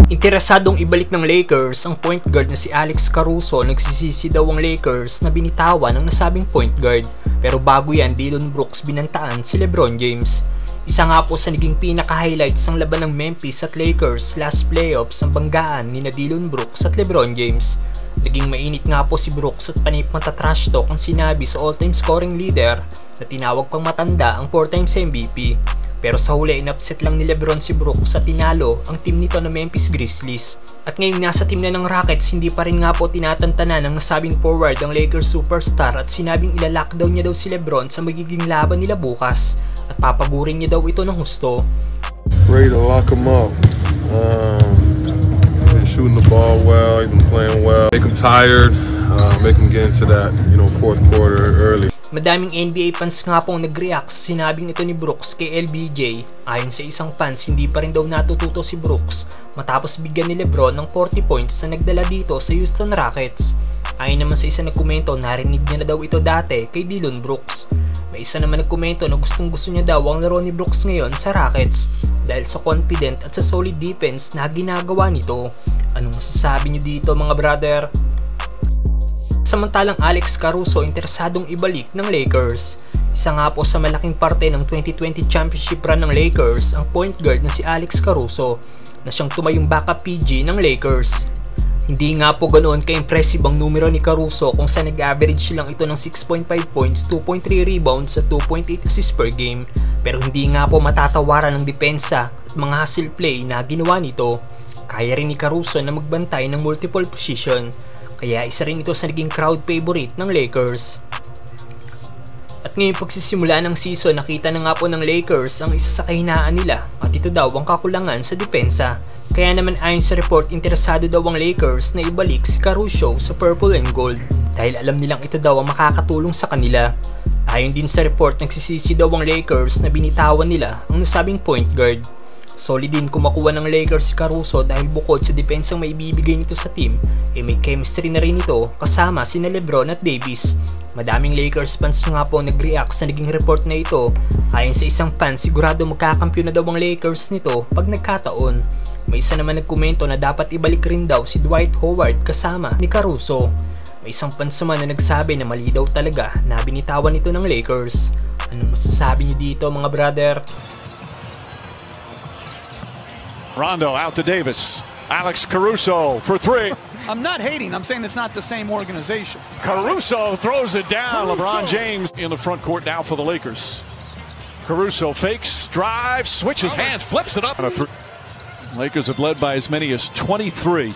Interesadong ibalik ng Lakers ang point guard na si Alex Caruso. Nagsisisi daw ang Lakers na binitawan ng nasabing point guard. Pero bago yan, Dillon Brooks binantaan si LeBron James. Isa nga po sa naging pinaka-highlights ng laban ng Memphis at Lakers last playoffs ang banggaan ni Dillon Brooks at LeBron James. Naging mainit nga po si Brooks at panip matatrash talk ang sinabi sa all-time scoring leader na tinawag pang matanda ang 4 times MVP. Pero sa huli, inupset lang ni LeBron si Brooks at tinalo ang team nito na Memphis Grizzlies. At ngayong nasa team na ng Rockets, hindi pa rin nga po tinatantanan ng nasabing forward ang Lakers superstar at sinabing ilalockdown niya daw si LeBron sa magiging laban nila bukas at papagurin niya daw ito ng husto. Ready to lock him up. He's shooting the ball well, he's been playing well. Make him tired, make him get into that, fourth quarter early. Madaming NBA fans nga pong nag-react sa sinabing ito ni Brooks kay LBJ. Ayon sa isang fans, hindi pa rin daw natututo si Brooks matapos bigyan ni LeBron ng 40 points na nagdala dito sa Houston Rockets. Ayon naman sa isa nagkomento, narinig niya na daw ito dati kay Dillon Brooks. May isa naman nagkomento na gustong-gusto niya daw ang laro ni Brooks ngayon sa Rockets dahil sa confident at sa solid defense na ginagawa nito. Anong masasabi niyo dito mga brother? Samantalang Alex Caruso interesadong ibalik ng Lakers. Isa nga po sa malaking parte ng 2020 championship run ng Lakers ang point guard na si Alex Caruso na siyang tumayong backup PG ng Lakers. Hindi nga po ganoon ka-impressive ang numero ni Caruso kung saan nag-average lang ito ng 6.5 points, 2.3 rebounds at 2.8 assists per game. Pero hindi nga po matatawaran ng depensa at mga hustle play na ginawa nito. Kaya rin ni Caruso na magbantay ng multiple position. Kaya isa rin ito sa naging crowd favorite ng Lakers. At ngayong pagsisimula ng season, nakita na nga po ng Lakers ang isa sa kahinaan nila at ito daw ang kakulangan sa depensa. Kaya naman ayon sa report, interesado daw ang Lakers na ibalik si Caruso sa purple and gold dahil alam nilang ito daw ang makakatulong sa kanila. Ayon din sa report, nagsisisi daw ang Lakers na binitawan nila ang nasabing point guard. Solid din kung makuha ng Lakers si Caruso dahil bukod sa depensang may ibibigay nito sa team, may chemistry na rin ito kasama sina LeBron at Davis. Madaming Lakers fans nga po nag-react sa naging report na ito. Ayon sa isang fan, sigurado magkakampyon na daw ang Lakers nito pag nagkataon. May isa naman nagkomento na dapat ibalik rin daw si Dwight Howard kasama ni Caruso. May isang fans naman na nagsabi na mali daw talaga na binitawan ito ng Lakers. Anong masasabi niyo dito mga brother? Rondo out to Davis. Alex Caruso for three. I'm not hating. I'm saying it's not the same organization. Caruso throws it down. LeBron James in the front court now for the Lakers. Caruso fakes, drives, switches hands, flips it up. Lakers have led by as many as 23.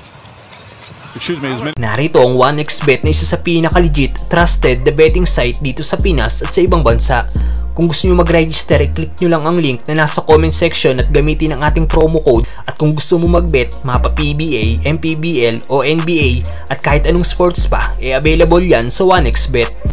Narito ang 1xBet na isa sa pinaka-legit, trusted the betting site dito sa Pinas at sa ibang bansa. Kung gusto nyo mag-register, click nyo lang ang link na nasa comment section at gamitin ang ating promo code. At kung gusto mo mag-bet, mapa PBA, MPBL o NBA at kahit anong sports pa, available yan sa 1xBet.